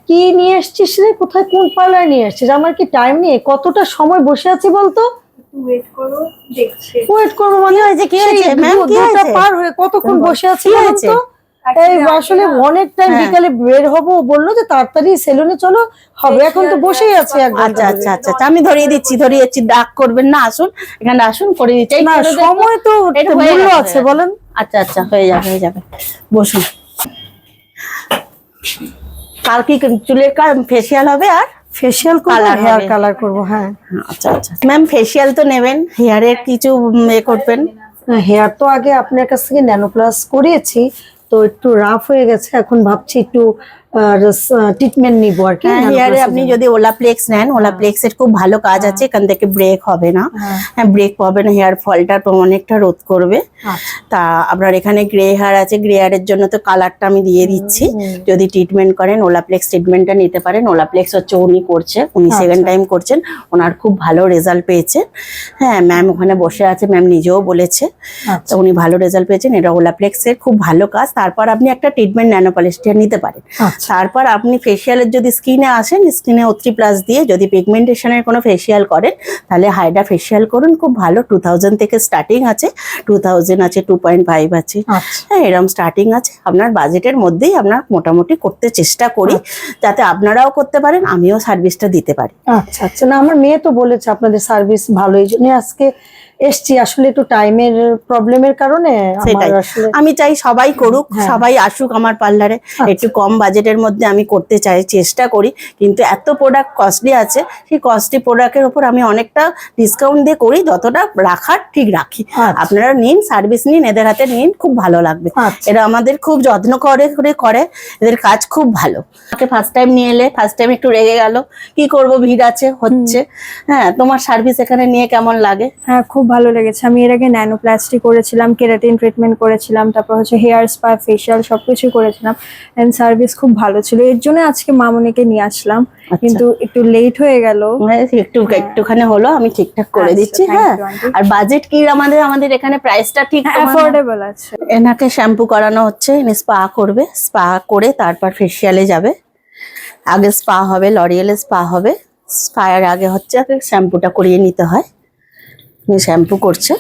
কি নিয়ে এসছিস রে? কোথায় কোন পার্লার নিয়ে এসছিস? আমার কি টাইম নেই? কতটা সময় বসে আছি বলতো? ওয়েট করো, দেখছি। ওয়েট করবো মানে কি হয়েছে ম্যাম? কি হয়েছে? পার হয়ে কতক্ষণ বসে আছি বলতো? এই আসলে অনেক টাইম বিকালে বের হবো, বললো যে তাড়াতাড়ি সেলুনে চলো হবে, এখন তো বসেই আছে এক ঘন্টা। আচ্ছা আচ্ছা আচ্ছা, আমি ধরিয়ে দিচ্ছি ডাক করবেন না, আসুন এখানে আসুন, করে দিচ্ছি। না সময় তো মূল্য আছে বলেন। আচ্ছা আচ্ছা, হয়ে যাবে বসুন। কাল কি চুলের ফেসিয়াল হবে আর ফেসিয়াল করব, হেয়ার কালার করব। হ্যাঁ আচ্ছা আচ্ছা ম্যাম, ফেসিয়াল তো নেবেন, হেয়ারের কিছু করবেন? হেয়ার তো আগে আপনার কাছ থেকে ন্যানো প্লাস করিয়েছি, তো একটু রাফ হয়ে গেছে, এখন ভাবছি একটু ট্রিটমেন্ট নিব আর কি। হেয়ারে আপনি যদি ওলাপ্লেক্স নেন, ওলাপ্লেক্স এর খুব ভালো কাজ আছে, এখান থেকে ব্রেক হবে না, ব্রেক পাবে না, হেয়ার ফলটা অনেকটা রোধ করবে। তা আপনার এখানে গ্রে হেয়ার আছে, গ্রে হেয়ারের জন্য তো কালারটা আমি দিয়ে দিচ্ছি। যদি ট্রিটমেন্ট করেন ওলাপ্লেক্স ট্রিটমেন্টটা নিতে পারেন। ওলাপ্লেক্স হচ্ছে উনি করছে, উনি সেকেন্ড টাইম করছেন, ওনার খুব ভালো রেজাল্ট পেয়েছে। হ্যাঁ ম্যাম ওখানে বসে আছে, ম্যাম নিজেও বলেছে, তো উনি ভালো রেজাল্ট পেয়েছেন। এটা ওলাপ্লেক্স এর খুব ভালো কাজ। তারপর আপনি একটা ট্রিটমেন্ট ন্যানোপলিশটা নিতে পারেন। তারপর আপনি ফেসিয়ালের যদি স্কিনে আসেন, স্কিনে O3+ দিয়ে যদি পিগমেন্টেশনের কোনো ফেসিয়াল করেন, তাহলে হাইড্রা ফেসিয়াল করুন, খুব ভালো। 2000 থেকে স্টার্টিং আছে, 2000 আছে, 2.5 আছে, হ্যাঁ এরকম স্টার্টিং আছে। আপনার বাজেটের মধ্যেই আপনার মোটামুটি করতে চেষ্টা করি, যাতে আপনারাও করতে পারেন, আমিও সার্ভিসটা দিতে পারি। আচ্ছা আচ্ছা, না আমার মেয়ে তো বলেছে আপনাদের সার্ভিস ভালো, এই জন্য আজকে এসছি। আসলে একটু টাইমের প্রবলেমের কারণে আমি চাই সবাই করুক, সবাই আসুক আমার পার্লারে। একটু কম বাজেটের মধ্যে আমি করতে চাই, চেষ্টা করি, কিন্তু এত প্রোডাক্ট কস্টলি আছে, সেই কস্টলি প্রোডাক্টের উপর আমি অনেকটা ডিসকাউন্ট দিয়ে করি, যতটা রাখার ঠিক রাখি। আপনারা নিন, সার্ভিস নিন, এদের হাতে নিন, খুব ভালো লাগবে। এরা আমাদের খুব যত্ন করে, এদের কাজ খুব ভালো। ফার্স্ট টাইম নিয়ে এলে, ফার্স্ট টাইম একটু রেগে গেল, কি করব, ভিড় আছে হচ্ছে। হ্যাঁ তোমার সার্ভিস এখানে নিয়ে কেমন লাগে? হ্যাঁ খুব ভালো লেগেছে। আমি এর আগে ন্যানোপ্লাস্টি করেছিলাম, কেরাটিন ট্রিটমেন্ট করেছিলাম, তারপর হচ্ছে হেয়ার স্পা, ফেশিয়াল সবকিছু করেছিলাম, এন্ড সার্ভিস খুব ভালো ছিল। এর জন্য আজকে মামুনিকে নিয়ে আসলাম, কিন্তু একটু লেট হয়ে গেল। একটুখানি হলো, আমি ঠিকঠাক করে দিচ্ছি। হ্যাঁ আর বাজেট কি আমাদের এখানে প্রাইসটা ঠিক অ্যাফোর্ডেবল আছে। এনাকে শ্যাম্পু করানো হচ্ছে, স্পা করবে, স্পা করে তারপর ফেসিয়ালে যাবে। আগে স্পা হবে, লরিয়েলে স্পা হবে। স্পায়ের আগে হচ্ছে শ্যাম্পুটা করিয়ে নিতে হয়। শ্যাম্পু করছে,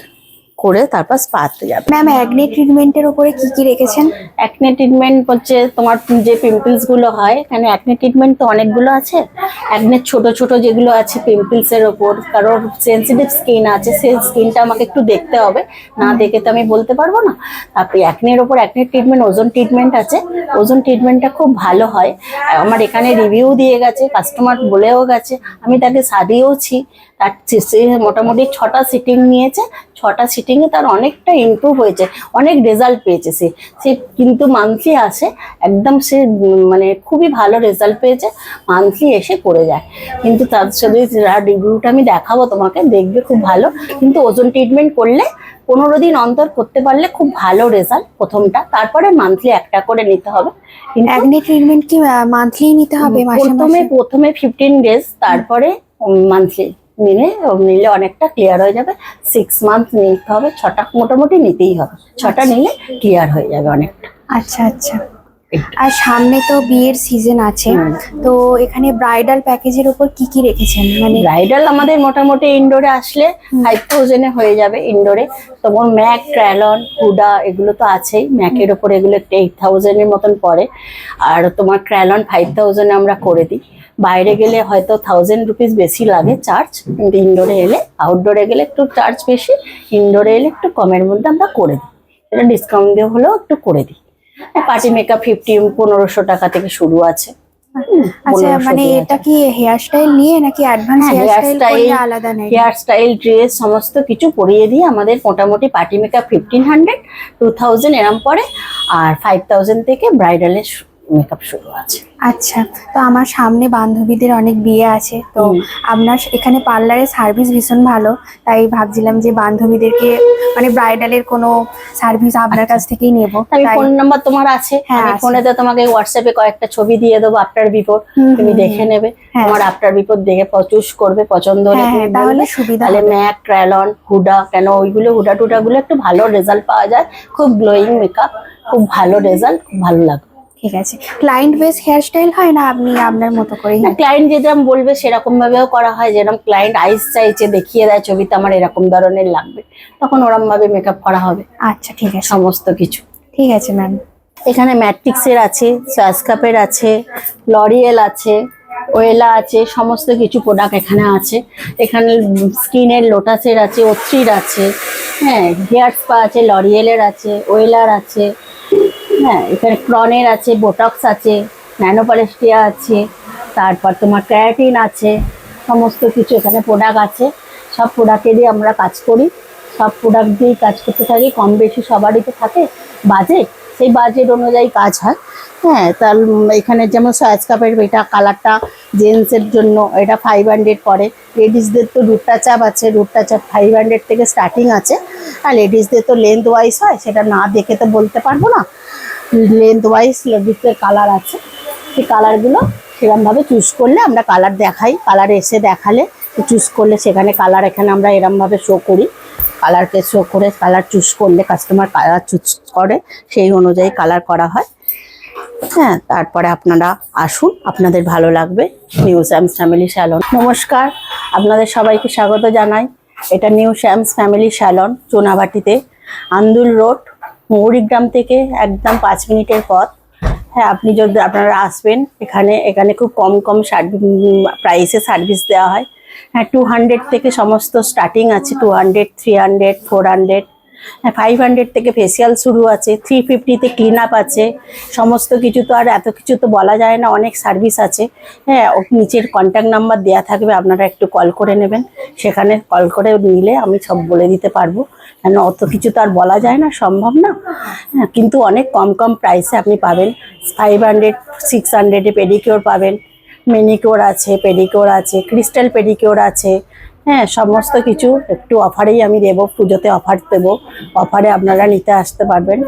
করে তারপর স্পাতে যাবে। ম্যাম অ্যাকনে ট্রিটমেন্টের উপরে কি কি রেখেছেন? অ্যাকনে ট্রিটমেন্ট হচ্ছে তোমার যে পিম্পলস গুলো হয়, এখানে অ্যাকনে ট্রিটমেন্ট তো অনেকগুলো আছে। অ্যাকনের ছোট ছোট যেগুলো আছে পিম্পলস এর ওপর, কারোর সেন্সিটিভ স্কিন আছে, সেই স্কিনটা আমাকে একটু দেখতে হবে, না দেখে তো আমি বলতে পারবো না। তারপরে অ্যাকনের ওপর অ্যাকনে ট্রিটমেন্ট, ওজন ট্রিটমেন্ট আছে, ওজন ট্রিটমেন্টটা খুব ভালো হয়। আমার এখানে রিভিউ দিয়ে গেছে, কাস্টমার বলেও গেছে, আমি তাকে সারিয়েওছি। তার মোটামুটি 6টা সিটিং নিয়েছে, 6টা সিটিংয়ে তার অনেকটা ইমপ্রুভ হয়েছে, অনেক রেজাল্ট পেয়েছে। সে কিন্তু মান্থলি আসে, একদম সে মানে খুবই ভালো রেজাল্ট পেয়েছে, মান্থলি এসে করে যায়। কিন্তু তার সাথে রিভিউটা আমি দেখাবো তোমাকে, দেখবে খুব ভালো। কিন্তু ওজন ট্রিটমেন্ট করলে 15 দিন অন্তর করতে পারলে খুব ভালো রেজাল্ট প্রথমটা, তারপরে মান্থলি একটা করে নিতে হবে। অ্যাকনে ট্রিটমেন্ট কি মান্থলি নিতে হবে? প্রথমে 15 ডেজ, তারপরে মান্থলি নিলে অনেকটা ক্লিয়ার হয়ে যাবে। 6 মান্থ নিতে হবে, 6টা মোটামুটি নিতেই হবে, 6টা নিলে ক্লিয়ার হয়ে যাবে অনেকটা। আচ্ছা আচ্ছা। আর সামনে তো বিয়ের সিজন আছে, তো এখানে ব্রাইডাল প্যাকেজের উপর কি কি রেখেছেন? মানে ব্রাইডাল আমাদের মোটামুটি ইনডোরে আসলে 5000 এ হয়ে যাবে ইনডোরে। তোমার ম্যাক, ক্র্যালন, হুডা এগুলো তো আছেই, ম্যাকের ওপর এগুলো 8000 এর মতন পড়ে। আর তোমার ক্র্যালন 5000 এ আমরা করে দিই। বাইরে গেলে হয়তো 1000 রুপিস বেশি লাগে চার্জ, কিন্তু ইনডোরে এলে, আউটডোরে গেলে একটু চার্জ বেশি, ইনডোরে এলে একটু কমের মধ্যে আমরা করে দিই। এটা ডিসকাউন্ট দিয়ে হলেও একটু করে দিই। পার্টি মেকআপ 1500 টাকা থেকে শুরু আছে। আচ্ছা, মানে এটা কি হেয়ার স্টাইল নিয়ে নাকি অ্যাডভান্স হেয়ার স্টাইল করলে আলাদা নেই? হেয়ার স্টাইল, ড্রেস সমস্ত কিছু পরিয়ে দিয়ে আমাদের মোটামুটি পার্টি মেকআপ 1500, 2000 এরম পড়ে, আর 5000 থেকে ব্রাইডালের মেকআপ শুরু আছে। আচ্ছা, তো আমার সামনে বান্ধবীদের অনেক বিয়ে আছে, তো আপনার এখানে পার্লারের সার্ভিস ভীষণ ভালো, তাই ভাবছিলাম যে বান্ধবীদেরকে মানে ব্রাইডালের কোনো সার্ভিস আপনার কাছ থেকেই নেব। ফোন নাম্বার তোমার আছে? আমি ফোনেতে তোমাকে হোয়াটসঅ্যাপে কয়েকটা ছবি দিয়ে দেবো আফটার বিফোর, তুমি দেখে নেবে। তোমার আফটার বিফোর দেখে চুজ করবে, পছন্দ হলে তাহলে সুবিধা। তাহলে ম্যাক, ক্র্যালন, হুডা, কেন ওইগুলো হুডা টুডা গুলো একটু ভালো রেজাল্ট পাওয়া যায়, খুব গ্লোয়িং মেকআপ, খুব ভালো রেজাল্ট, খুব ভালো লাগবে। ঠিক আছে। ক্লায়েন্ট বেস হেয়ারস্টাইল হয় না আপনি আপনার মতো করেই? না, ক্লায়েন্ট যেরকম বলবে সেরকম ভাবেও করা হয়, যেরকম ক্লায়েন্ট আইস চাইছে দেখিয়ে দেয় ছবিতে আমার এরকম ধরনের লাগবে, তখন ওরম ভাবে মেকআপ করা হবে। আচ্ছা ঠিক আছে, সমস্ত কিছু ঠিক আছে ম্যাম। এখানে ম্যাট্রিক্সের আছে, সাসকাপের আছে, লরিয়েল আছে, ওয়েলা আছে, সমস্ত কিছু প্রোডাক্ট এখানে আছে। এখানে স্কিনের লোটাসের আছে, ওত্রির আছে, হ্যাঁ, হেয়ার স্পা আছে, লরিয়েলের আছে, ওয়েলার আছে, হ্যাঁ, এখানে ক্রনের আছে, বোটক্স আছে, ন্যানোপালেস্টিয়া আছে, তারপর তোমার ক্যারাটিন আছে, সমস্ত কিছু এখানে প্রোডাক্ট আছে। সব প্রোডাক্টেরই আমরা কাজ করি, সব প্রোডাক্ট দিয়েই কাজ করতে থাকি। কম বেশি সবারই তো থাকে বাজেট, সেই বাজেট অনুযায়ী কাজ হয়। হ্যাঁ, তার এখানে যেমন সয়েজ কাপের এটা কালারটা জেন্টসের জন্য এটা 500 পড়ে। লেডিসদের তো রুটটা চাপ আছে, রুটটা চাপ 500 থেকে স্টার্টিং আছে। আর লেডিসদের তো লেন্থ ওয়াইজ হয়, সেটা না দেখে তো বলতে পারবো না। লেন্থ ওয়াইজ লেডিসদের কালার আছে, সেই কালারগুলো সেরকমভাবে চুজ করলে আমরা কালার দেখাই, কালার এসে দেখালে চুজ করলে সেখানে কালার এখানে আমরা এরমভাবে শো করি। কালারকে শো করে কালার চুজ করলে কাস্টমার কালার চুজ করে, সেই অনুযায়ী কালার করা হয়। হ্যাঁ, তারপরে আপনারা আসুন, আপনাদের ভালো লাগবে। New Shyam's family salon. নমস্কার, আপনাদের সবাইকে স্বাগত জানাই। এটা নিউ শ্যামস ফ্যামিলি স্যালন, চুনাভাটিতে, আন্দুল রোড, মৌরিগ্রাম থেকে একদম 5 মিনিটের পথ। হ্যাঁ, আপনি যদি আপনারা আসবেন এখানে খুব কম প্রাইসে সার্ভিস দেওয়া হয়। হ্যাঁ, 200 থেকে সমস্ত স্টার্টিং আছে, 200, 300, 400, হ্যাঁ, 500 থেকে ফেসিয়াল শুরু আছে, 350-তে ক্লিন আপ আছে। সমস্ত কিছু তো আর এত কিছু তো বলা যায় না, অনেক সার্ভিস আছে। হ্যাঁ, নিচের কন্ট্যাক্ট নাম্বার দেওয়া থাকবে, আপনারা একটু কল করে নেবেন। সেখানে কল করে নিলে আমি সব বলে দিতে পারবো, কেন অত কিছু তো আর বলা যায় না, সম্ভব না। হ্যাঁ, কিন্তু অনেক কম প্রাইসে আপনি পাবেন। 500, 600-এ পেডিকিওর পাবেন, মেনিকিওর আছে, পেডিকিওর আছে, ক্রিস্টাল পেডিকিওর আছে। হ্যাঁ, সমস্ত কিছু একটু অফারেই আমি দেবো, পুজোতে অফার দেবো। অফারে আপনারা নিতে আসতে পারবেন,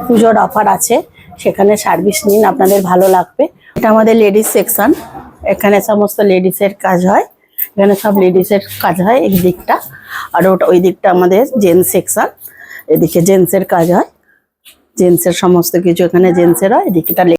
পুজোর অফার আছে, সেখানে সার্ভিস নিন, আপনাদের ভালো লাগবে। এটা আমাদের লেডিস সেকশন, এখানে সমস্ত লেডিসের কাজ হয়, এখানে সব লেডিসের কাজ হয় এই দিকটা। আর ওই দিকটা আমাদের জেন্টস সেকশন, এদিকে জেন্টসের কাজ হয়, জেন্টসের সমস্ত কিছু এখানে জেন্টসের হয়, এদিকটা